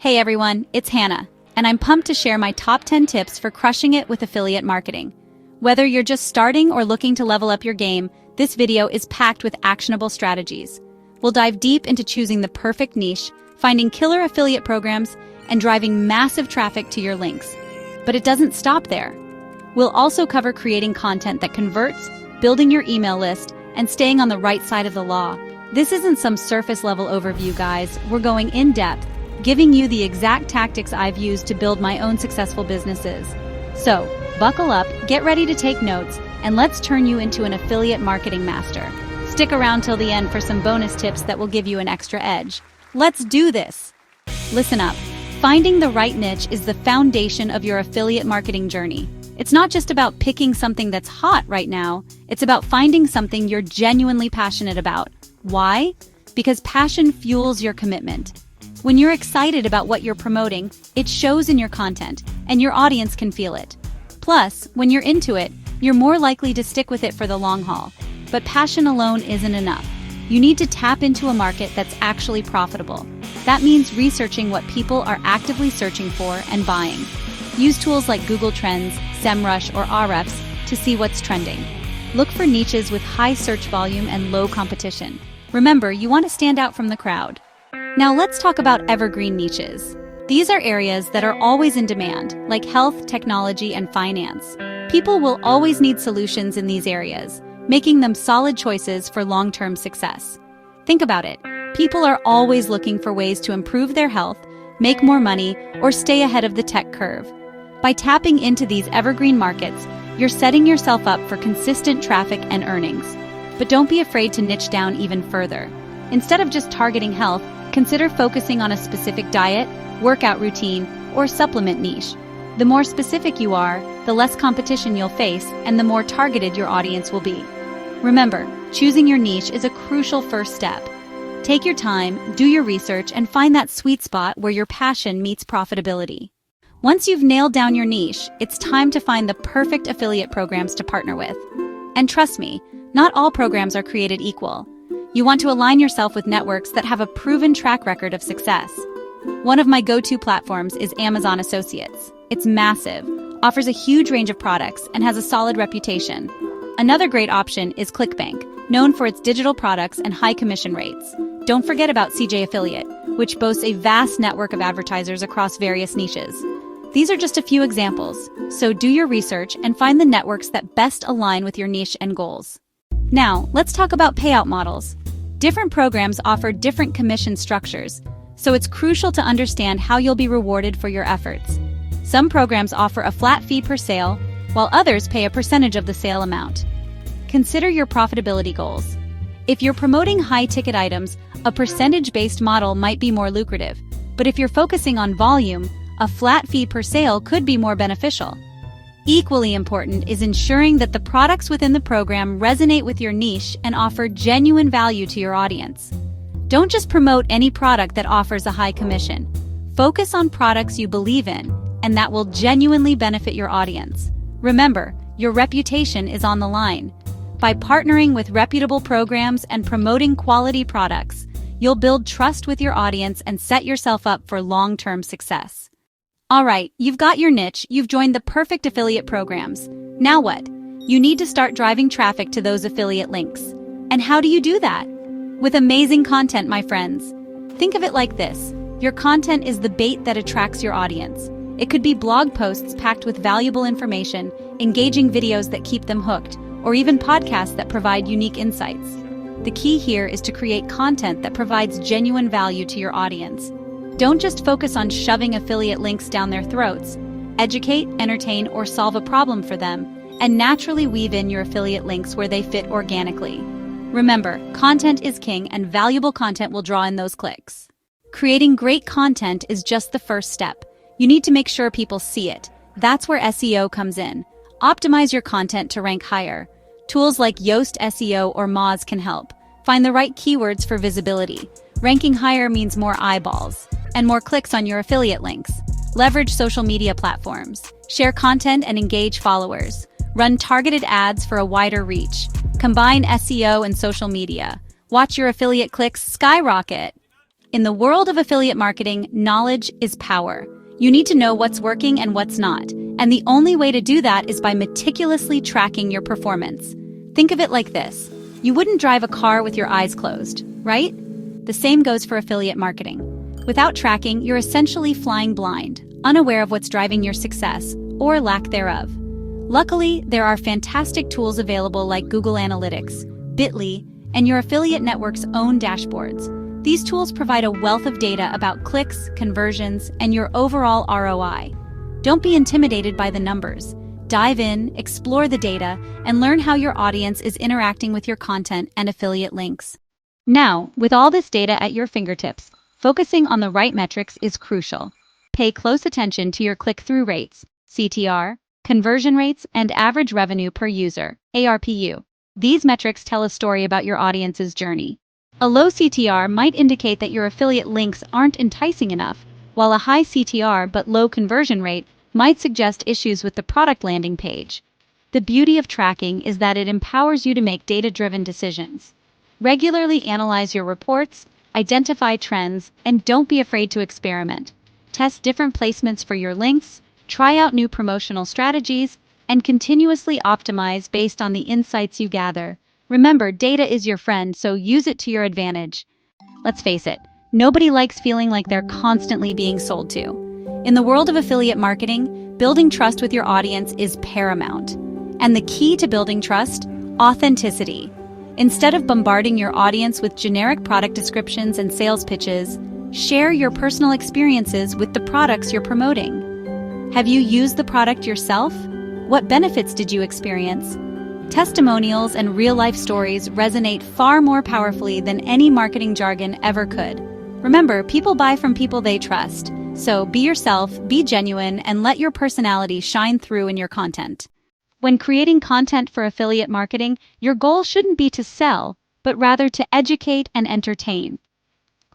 Hey everyone, it's Hannah, and I'm pumped to share my top 10 tips for crushing it with affiliate marketing. Whether you're just starting or looking to level up your game, this video is packed with actionable strategies. We'll dive deep into choosing the perfect niche, finding killer affiliate programs, and driving massive traffic to your links. But it doesn't stop there. We'll also cover creating content that converts, building your email list, and staying on the right side of the law. This isn't some surface-level overview, guys. We're going in-depth, giving you the exact tactics I've used to build my own successful businesses. So, buckle up, get ready to take notes, and let's turn you into an affiliate marketing master. Stick around till the end for some bonus tips that will give you an extra edge. Let's do this! Listen up. Finding the right niche is the foundation of your affiliate marketing journey. It's not just about picking something that's hot right now, it's about finding something you're genuinely passionate about. Why? Because passion fuels your commitment. When you're excited about what you're promoting, it shows in your content, and your audience can feel it. Plus, when you're into it, you're more likely to stick with it for the long haul. But passion alone isn't enough. You need to tap into a market that's actually profitable. That means researching what people are actively searching for and buying. Use tools like Google Trends, SEMrush, or Ahrefs to see what's trending. Look for niches with high search volume and low competition. Remember, you want to stand out from the crowd. Now let's talk about evergreen niches. These are areas that are always in demand, like health, technology, and finance. People will always need solutions in these areas, making them solid choices for long-term success. Think about it. People are always looking for ways to improve their health, make more money, or stay ahead of the tech curve. By tapping into these evergreen markets, you're setting yourself up for consistent traffic and earnings. But don't be afraid to niche down even further. Instead of just targeting health, consider focusing on a specific diet, workout routine, or supplement niche. The more specific you are, the less competition you'll face, and the more targeted your audience will be. Remember, choosing your niche is a crucial first step. Take your time, do your research, and find that sweet spot where your passion meets profitability. Once you've nailed down your niche, it's time to find the perfect affiliate programs to partner with. And trust me, not all programs are created equal. You want to align yourself with networks that have a proven track record of success. One of my go-to platforms is Amazon Associates. It's massive, offers a huge range of products, and has a solid reputation. Another great option is ClickBank, known for its digital products and high commission rates. Don't forget about CJ Affiliate, which boasts a vast network of advertisers across various niches. These are just a few examples, so do your research and find the networks that best align with your niche and goals. Now, let's talk about payout models. Different programs offer different commission structures, so it's crucial to understand how you'll be rewarded for your efforts. Some programs offer a flat fee per sale, while others pay a percentage of the sale amount. Consider your profitability goals. If you're promoting high-ticket items, a percentage-based model might be more lucrative, but if you're focusing on volume, a flat fee per sale could be more beneficial. Equally important is ensuring that the products within the program resonate with your niche and offer genuine value to your audience. Don't just promote any product that offers a high commission. Focus on products you believe in and that will genuinely benefit your audience. Remember, your reputation is on the line. By partnering with reputable programs and promoting quality products, you'll build trust with your audience and set yourself up for long-term success. All right, you've got your niche, you've joined the perfect affiliate programs. Now what? You need to start driving traffic to those affiliate links. And how do you do that? With amazing content, my friends. Think of it like this. Your content is the bait that attracts your audience. It could be blog posts packed with valuable information, engaging videos that keep them hooked, or even podcasts that provide unique insights. The key here is to create content that provides genuine value to your audience. Don't just focus on shoving affiliate links down their throats. Educate, entertain, or solve a problem for them, and naturally weave in your affiliate links where they fit organically. Remember, content is king, and valuable content will draw in those clicks. Creating great content is just the first step. You need to make sure people see it. That's where SEO comes in. Optimize your content to rank higher. Tools like Yoast SEO or Moz can help. Find the right keywords for visibility. Ranking higher means more eyeballs and more clicks on your affiliate links. Leverage social media platforms. Share content and engage followers. Run targeted ads for a wider reach. Combine SEO and social media. Watch your affiliate clicks skyrocket. In the world of affiliate marketing, knowledge is power. You need to know what's working and what's not, and the only way to do that is by meticulously tracking your performance. Think of it like this. You wouldn't drive a car with your eyes closed, right? The same goes for affiliate marketing. Without tracking, you're essentially flying blind, unaware of what's driving your success, or lack thereof. Luckily, there are fantastic tools available like Google Analytics, Bitly, and your affiliate network's own dashboards. These tools provide a wealth of data about clicks, conversions, and your overall ROI. Don't be intimidated by the numbers. Dive in, explore the data, and learn how your audience is interacting with your content and affiliate links. Now, with all this data at your fingertips, focusing on the right metrics is crucial. Pay close attention to your click-through rates, CTR, conversion rates, and average revenue per user, ARPU. These metrics tell a story about your audience's journey. A low CTR might indicate that your affiliate links aren't enticing enough, while a high CTR but low conversion rate might suggest issues with the product landing page. The beauty of tracking is that it empowers you to make data-driven decisions. Regularly analyze your reports, identify trends, and don't be afraid to experiment. Test different placements for your links, try out new promotional strategies, and continuously optimize based on the insights you gather. Remember, data is your friend, so use it to your advantage. Let's face it, nobody likes feeling like they're constantly being sold to. In the world of affiliate marketing, building trust with your audience is paramount. And the key to building trust? Authenticity. Instead of bombarding your audience with generic product descriptions and sales pitches, share your personal experiences with the products you're promoting. Have you used the product yourself? What benefits did you experience? Testimonials and real-life stories resonate far more powerfully than any marketing jargon ever could. Remember, people buy from people they trust. So be yourself, be genuine, and let your personality shine through in your content. When creating content for affiliate marketing, your goal shouldn't be to sell, but rather to educate and entertain.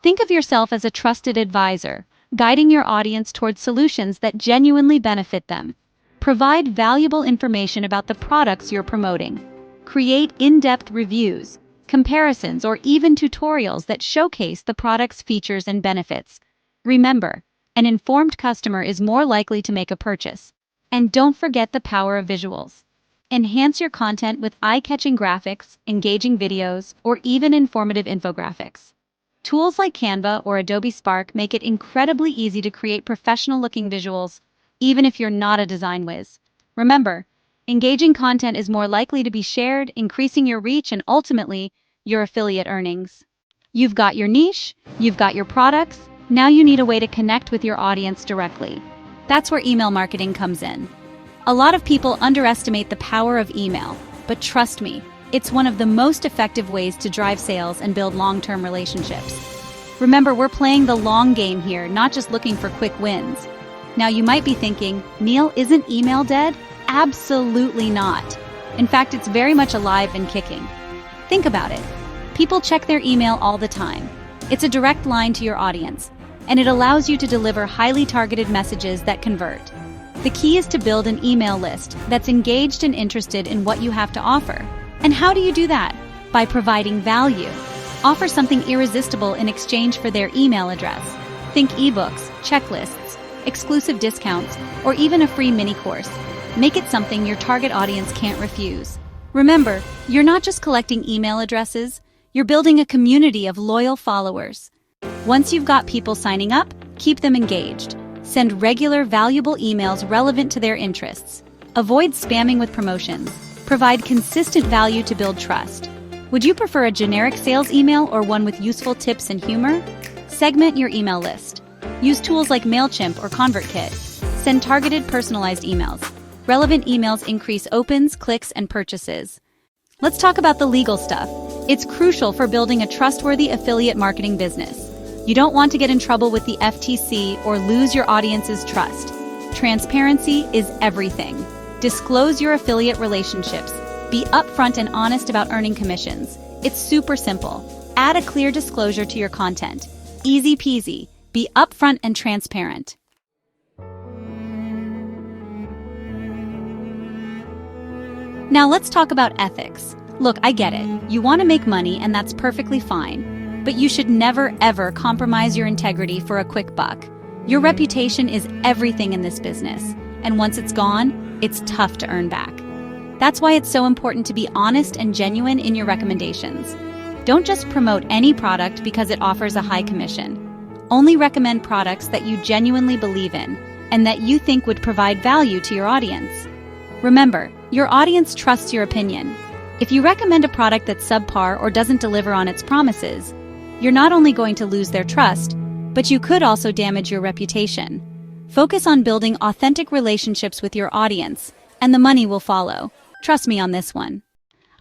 Think of yourself as a trusted advisor, guiding your audience towards solutions that genuinely benefit them. Provide valuable information about the products you're promoting. Create in-depth reviews, comparisons, or even tutorials that showcase the product's features and benefits. Remember, an informed customer is more likely to make a purchase. And don't forget the power of visuals. Enhance your content with eye-catching graphics, engaging videos, or even informative infographics. Tools like Canva or Adobe Spark make it incredibly easy to create professional-looking visuals, even if you're not a design whiz. Remember, engaging content is more likely to be shared, increasing your reach and ultimately, your affiliate earnings. You've got your niche, you've got your products, now you need a way to connect with your audience directly. That's where email marketing comes in. A lot of people underestimate the power of email, but trust me, it's one of the most effective ways to drive sales and build long-term relationships. Remember, we're playing the long game here, not just looking for quick wins. Now you might be thinking, Neil, isn't email dead? Absolutely not. In fact, it's very much alive and kicking. Think about it. People check their email all the time. It's a direct line to your audience, and it allows you to deliver highly targeted messages that convert. The key is to build an email list that's engaged and interested in what you have to offer. And how do you do that? By providing value. Offer something irresistible in exchange for their email address. Think ebooks, checklists, exclusive discounts, or even a free mini course. Make it something your target audience can't refuse. Remember, you're not just collecting email addresses, you're building a community of loyal followers. Once you've got people signing up, keep them engaged. Send regular, valuable emails relevant to their interests. Avoid spamming with promotions. Provide consistent value to build trust. Would you prefer a generic sales email or one with useful tips and humor? Segment your email list. Use tools like MailChimp or ConvertKit. Send targeted, personalized emails. Relevant emails increase opens, clicks, and purchases. Let's talk about the legal stuff. It's crucial for building a trustworthy affiliate marketing business. You don't want to get in trouble with the FTC or lose your audience's trust. Transparency is everything. Disclose your affiliate relationships. Be upfront and honest about earning commissions. It's super simple. Add a clear disclosure to your content. Easy peasy. Be upfront and transparent. Now let's talk about ethics. Look, I get it. You want to make money, and that's perfectly fine. but you should never ever compromise your integrity for a quick buck. Your reputation is everything in this business, and once it's gone, it's tough to earn back. That's why it's so important to be honest and genuine in your recommendations. Don't just promote any product because it offers a high commission. Only recommend products that you genuinely believe in and that you think would provide value to your audience. Remember, your audience trusts your opinion. If you recommend a product that's subpar or doesn't deliver on its promises, you're not only going to lose their trust, but you could also damage your reputation. Focus on building authentic relationships with your audience, and the money will follow. Trust me on this one.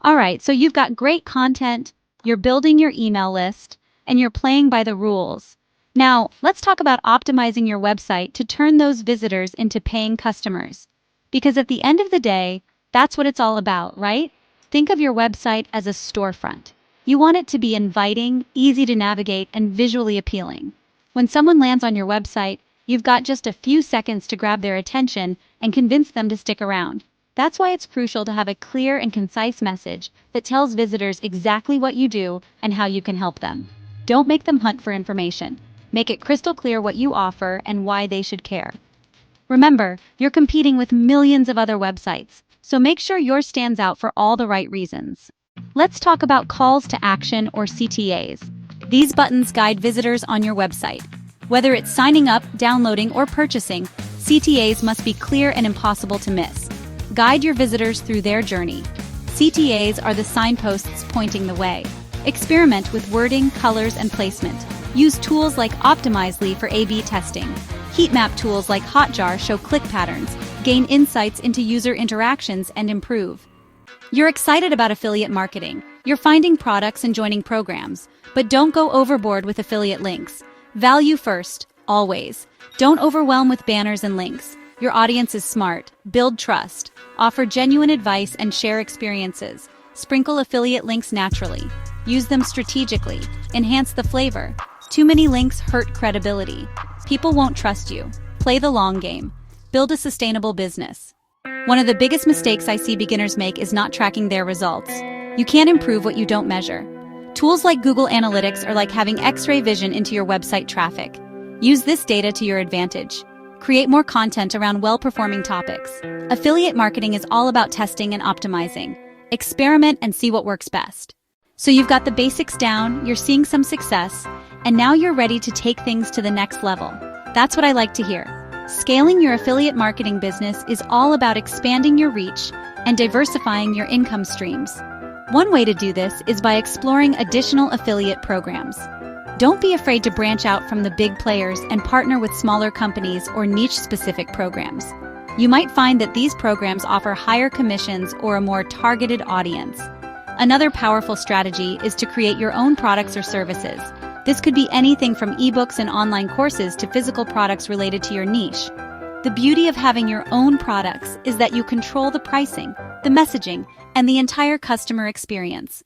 All right, so you've got great content, you're building your email list, and you're playing by the rules. Now, let's talk about optimizing your website to turn those visitors into paying customers. Because at the end of the day, that's what it's all about, right? Think of your website as a storefront. You want it to be inviting, easy to navigate, and visually appealing. When someone lands on your website, you've got just a few seconds to grab their attention and convince them to stick around. That's why it's crucial to have a clear and concise message that tells visitors exactly what you do and how you can help them. Don't make them hunt for information. Make it crystal clear what you offer and why they should care. Remember, you're competing with millions of other websites, so make sure yours stands out for all the right reasons. Let's talk about calls to action, or CTAs. These buttons guide visitors on your website. Whether it's signing up, downloading, or purchasing, CTAs must be clear and impossible to miss. Guide your visitors through their journey. CTAs are the signposts pointing the way. Experiment with wording, colors, and placement. Use tools like Optimizely for A/B testing. Heat map tools like Hotjar show click patterns, gain insights into user interactions, and improve. You're excited about affiliate marketing. You're finding products and joining programs, but don't go overboard with affiliate links. Value first, always. Don't overwhelm with banners and links. Your audience is smart. Build trust. Offer genuine advice and share experiences. Sprinkle affiliate links naturally. Use them strategically. Enhance the flavor. Too many links hurt credibility. People won't trust you. Play the long game. Build a sustainable business. One of the biggest mistakes I see beginners make is not tracking their results. You can't improve what you don't measure. Tools like Google Analytics are like having X-ray vision into your website traffic. Use this data to your advantage. Create more content around well-performing topics. Affiliate marketing is all about testing and optimizing. Experiment and see what works best. So you've got the basics down, you're seeing some success, and now you're ready to take things to the next level. That's what I like to hear. Scaling your affiliate marketing business is all about expanding your reach and diversifying your income streams. One way to do this is by exploring additional affiliate programs. Don't be afraid to branch out from the big players and partner with smaller companies or niche-specific programs. You might find that these programs offer higher commissions or a more targeted audience. Another powerful strategy is to create your own products or services. This could be anything from ebooks and online courses to physical products related to your niche. The beauty of having your own products is that you control the pricing, the messaging, and the entire customer experience.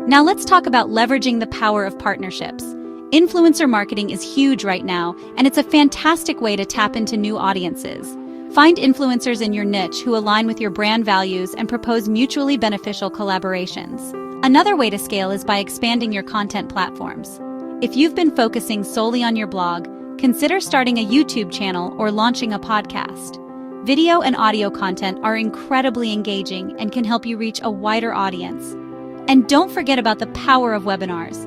Now let's talk about leveraging the power of partnerships. Influencer marketing is huge right now, and it's a fantastic way to tap into new audiences. Find influencers in your niche who align with your brand values and propose mutually beneficial collaborations. Another way to scale is by expanding your content platforms. If you've been focusing solely on your blog, consider starting a YouTube channel or launching a podcast. Video and audio content are incredibly engaging and can help you reach a wider audience. And don't forget about the power of webinars.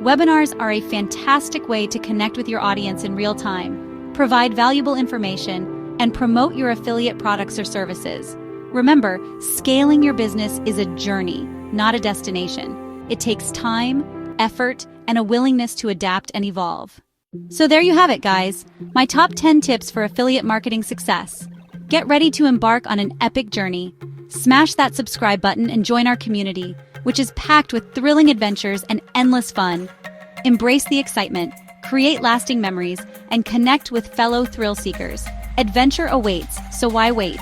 Webinars are a fantastic way to connect with your audience in real time, provide valuable information, and promote your affiliate products or services. Remember, scaling your business is a journey, not a destination. It takes time, effort, and a willingness to adapt and evolve. So there you have it, guys. My top 10 tips for affiliate marketing success. Get ready to embark on an epic journey. Smash that subscribe button and join our community, which is packed with thrilling adventures and endless fun. Embrace the excitement, create lasting memories, and connect with fellow thrill seekers. Adventure awaits, so why wait?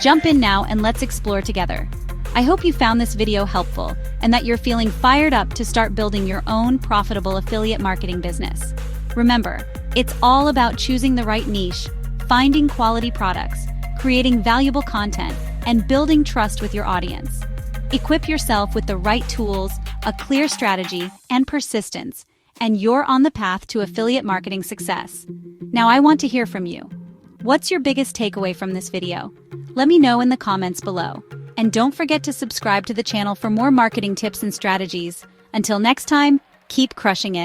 Jump in now and let's explore together. I hope you found this video helpful and that you're feeling fired up to start building your own profitable affiliate marketing business. Remember, it's all about choosing the right niche, finding quality products, creating valuable content, and building trust with your audience. Equip yourself with the right tools, a clear strategy, and persistence, and you're on the path to affiliate marketing success. Now I want to hear from you. What's your biggest takeaway from this video? Let me know in the comments below. And don't forget to subscribe to the channel for more marketing tips and strategies. Until next time, keep crushing it.